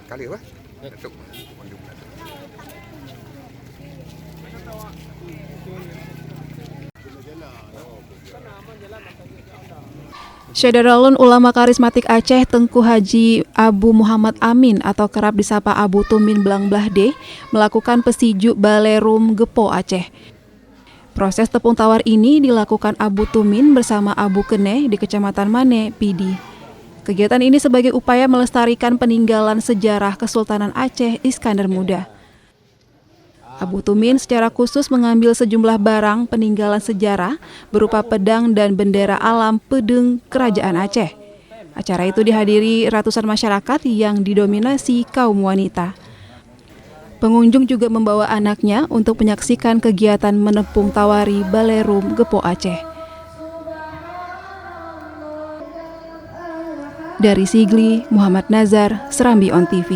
Kali apa? Syederalun Ulama Karismatik Aceh Tengku Haji Abu Muhammad Amin atau kerap disapa Abu Tumin Blangblahde melakukan pesiju Balerum Gepo Aceh. Proses tepung tawar ini dilakukan Abu Tumin bersama Abu Kene di Kecamatan Mane, Pidi. Kegiatan ini sebagai upaya melestarikan peninggalan sejarah Kesultanan Aceh Iskandar Muda. Abu Tumin secara khusus mengambil sejumlah barang peninggalan sejarah berupa pedang dan bendera alam Pedeng Kerajaan Aceh. Acara itu dihadiri ratusan masyarakat yang didominasi kaum wanita. Pengunjung juga membawa anaknya untuk menyaksikan kegiatan menepung tawari Balerum Gepo Aceh. Dari Sigli, Muhammad Nazar, Serambi On TV.